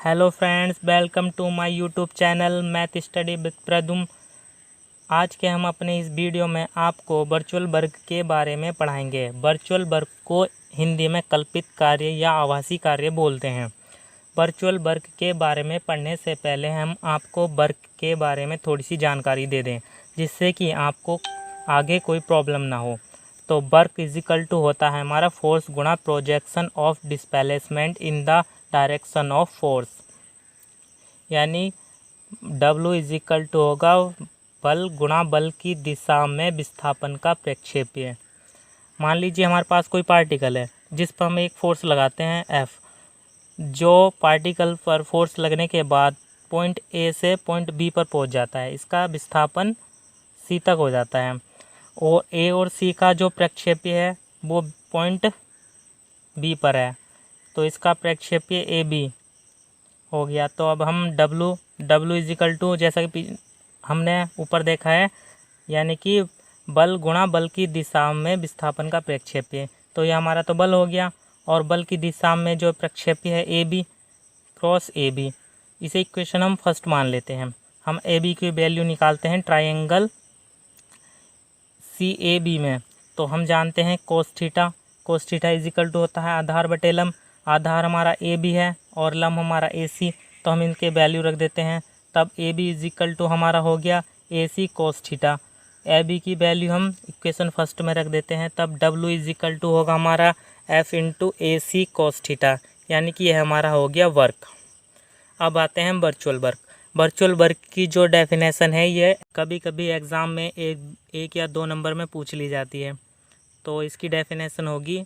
Hello friends, welcome to my YouTube channel math study with Pradum. आज के हम अपने इस वीडियो में आपको वर्चुअल वर्ग के बारे में पढ़ाएंगे। वर्चुअल वर्ग को हिंदी में कल्पित कार्य या आभासी कार्य बोलते हैं। वर्चुअल वर्ग के बारे में पढ़ने से पहले हम आपको वर्ग के बारे में थोड़ी सी जानकारी दे दें, जिससे कि आपको आगे कोई प्रॉब्लम ना हो। तो वर्क इजिकल टू होता है हमारा फोर्स गुणा projection of displacement in the direction of force, यानी W इजिकल टू होगा बल गुणा बल की दिशा में विस्थापन का प्रक्षेप्य। मान लीजिए हमारे पास कोई पार्टिकल है जिस पर हम एक फोर्स लगाते हैं F, जो पार्टिकल पर फोर्स लगने के बाद पॉइंट A से पॉइंट B पर पहुंच जाता है। इसका विस्थापन C तक हो जाता है और A और C का जो प्रक्षेप्य है वो पॉइंट B पर है, तो इसका प्रक्षेप्य AB हो गया। तो अब हम W इजिकल टू, जैसा कि हमने ऊपर देखा है, यानी कि बल गुणा बल की दिशा में विस्थापन का प्रक्षेप्य, तो यह हमारा तो बल हो गया। और बल की दिशा में जो प्रक्षेप्य है AB क्रॉस AB, इसे इक्वेशन हम फर्स्ट मान लेते हैं। हम AB की वैल्यू निकालते हैं ट्रायंगल CAB में। तो हम जानते हैं कोस थीटा इजिकल टू होता है आधार बटे लंब। आधार हमारा AB है और लंब हमारा AC, तो हम इनके वैल्यू रख देते हैं। तब AB इजिकल टू हमारा हो गया AC कोस थीटा। AB की वैल्यू हम इक्वेशन फर्स्ट में रख देते हैं। तब W इजिकल टू होगा हमारा F into AC cos theta, यानी कि यह हमारा हो गया वर्क। अब आते हैं वर्चुअल वर्क। वर्चुअल वर्क की जो डेफिनेशन है ये कभी कभी एग्ज़ाम में एक या दो नंबर में पूछ ली जाती है। तो इसकी डेफिनेशन होगी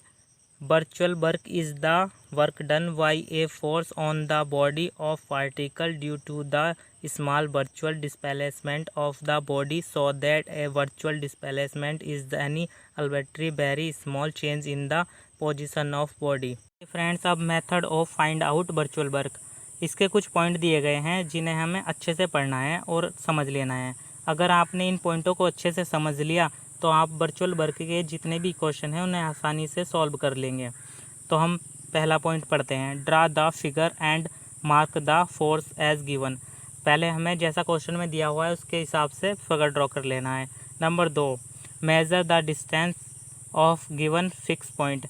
virtual work is the work done by a force on the body of particle due to the small virtual displacement of the body so that a virtual displacement is any arbitrary very small change in the position of body. Friends, अब method of find out virtual work. इसके कुछ point दिए गए हैं जिन्हें हमें अच्छे से पढ़ना है और समझ लेना है। अगर आपने इन पॉइंटों को अच्छे से समझ लिया तो आप वर्चुअल वर्क के जितने भी क्वेश्चन हैं उन्हें आसानी से सॉल्व कर लेंगे। तो हम पहला पॉइंट पढ़ते हैं, draw the figure and mark the force as given. पहले हमें जैसा क्वेश्चन में दिया हुआ है उसके हिसाब से फिगर ड्रॉ कर लेना है। Number 2, measure the distance of given fix point.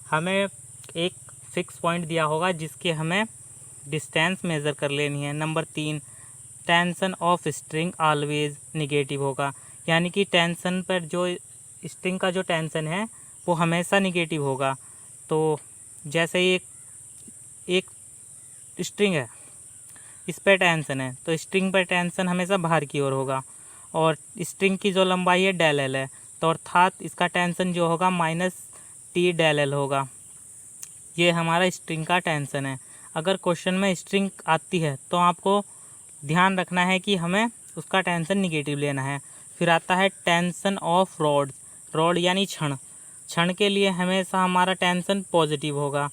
हमें एक फिक्स पॉइंट दिया होगा जिसकी हमें डिस्टेंस मेज़र कर लेनी है। Number 3, tension of string always negative होगा, यानी कि टेंशन पर जो स्ट्रिंग का जो टेंशन है वो हमेशा निगेटिव होगा। तो जैसे एक स्ट्रिंग है, इस पर टेंशन है, तो स्ट्रिंग पर टेंशन हमेशा बाहर की ओर होगा। और स्ट्रिंग की जो लंबाई है डेल एल है, तो अर्थात इसका टेंशन जो होगा -T डेल एल होगा। ये हमारा स्ट्रिंग का टेंशन है। अगर क्वेश्चन में स्ट्रिंग आती है तो आपको ध्यान रखना है कि हमें उसका टेंशन निगेटिव लेना है। फिर आता है टेंशन ऑफ रॉड यानी क्षण के लिए हमेशा हमारा टेंशन पॉजिटिव होगा।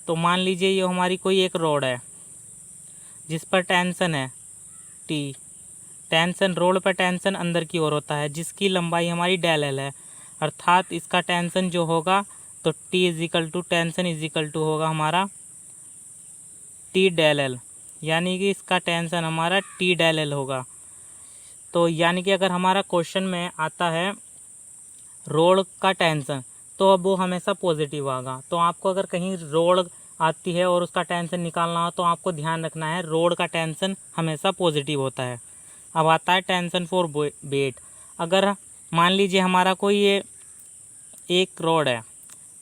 तो मान लीजिए ये हमारी कोई एक रॉड है जिस पर टेंशन है T। टेंशन रोड पर टेंशन अंदर की ओर होता है जिसकी लंबाई हमारी डेल एल है, अर्थात इसका टेंशन जो होगा तो T is equal to tension is equal to होगा हमारा T डेल एल, यानी कि इसका टेंशन हमारा T डेल एल होगा। तो यानी कि अगर हमारा क्वेश्चन में आता है रोड का टेंशन तो अब वो हमेशा पॉजिटिव आएगा। तो आपको अगर कहीं रोड आती है और उसका टेंशन निकालना हो तो आपको ध्यान रखना है रोड का टेंशन हमेशा पॉजिटिव होता है। अब आता है टेंशन फॉर वेट। अगर मान लीजिए हमारा कोई ये एक रोड है,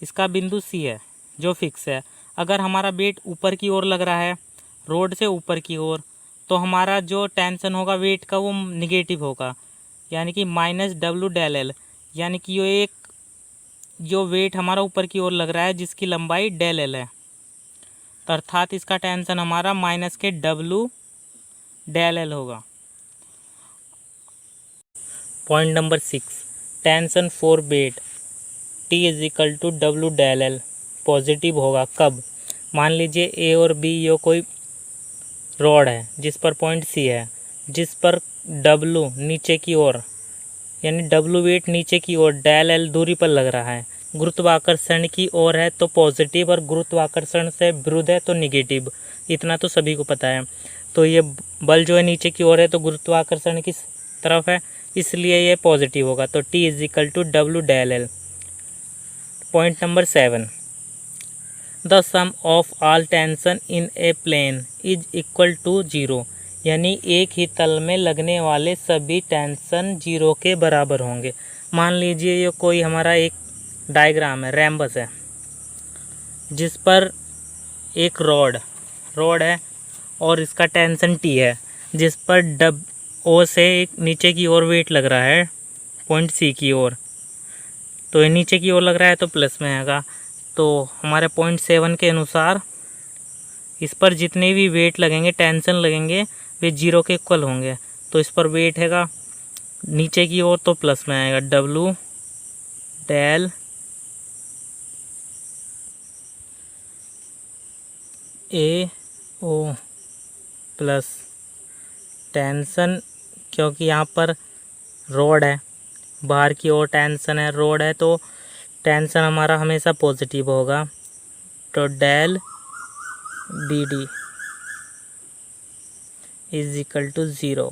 इसका बिंदु C है जो फिक्स है। अगर हमारा वेट ऊपर की ओर लग रहा है, रोड से ऊपर की ओर, तो हमारा जो टेंशन होगा वेट का वो निगेटिव होगा, यानी कि -W डेल एल, यानी कि ये एक जो वेट हमारा ऊपर की ओर लग रहा है जिसकी लंबाई डेल एल है, तो अर्थात इसका टेंशन हमारा -W डेल एल होगा। Point number 6, tension for weight T is equal to W del L positive होगा कब? मान लीजिए A और B ये कोई रॉड है जिस पर पॉइंट C है, जिस पर W नीचे की ओर, यानी W वेट नीचे की ओर, डेल एल दूरी पर लग रहा है। गुरुत्वाकर्षण की ओर है तो पॉजिटिव और गुरुत्वाकर्षण से विरुद्ध है तो निगेटिव। इतना तो सभी को पता है। तो ये बल जो है नीचे की ओर है, तो गुरुत्वाकर्षण किस तरफ है, इसलिए ये पॉजिटिव होगा। तो T is equal to W del L। Point number 7, the sum of all tension in a plane is equal to 0, यानी एक ही तल में लगने वाले सभी टेंशन 0 के बराबर होंगे। मान लीजिए ये कोई हमारा एक डायग्राम है, रैम्बस है, जिस पर एक रॉड है और इसका टेंशन T है, जिस पर O से एक नीचे की ओर वेट लग रहा है पॉइंट C की ओर। तो ये नीचे की ओर लग रहा है तो प्लस में आएगा। तो हमारे पॉइंट 7 के अनुसार इस पर जितने भी वेट लगेंगे, टेंशन लगेंगे, वे 0 के इक्वल होंगे। तो इस पर वेट हैगा नीचे की ओर तो प्लस में आएगा W del AO plus tension, क्योंकि यहाँ पर रॉड है, बाहर की ओर टेंशन है, रॉड है, तो टेंशन हमारा हमेशा पॉजिटिव होगा। तो del BD is equal to 0।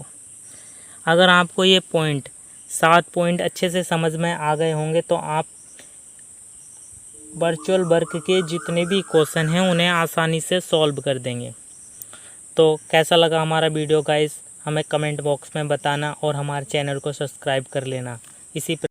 अगर आपको ये 7 पॉइंट अच्छे से समझ में आ गए होंगे तो आप वर्चुअल वर्क के जितने भी क्वेश्चन हैं उन्हें आसानी से सॉल्व कर देंगे। तो कैसा लगा हमारा वीडियो गाइस, हमें कमेंट बॉक्स में बताना और हमारे चैनल को सब्सक्राइब कर लेना। इसी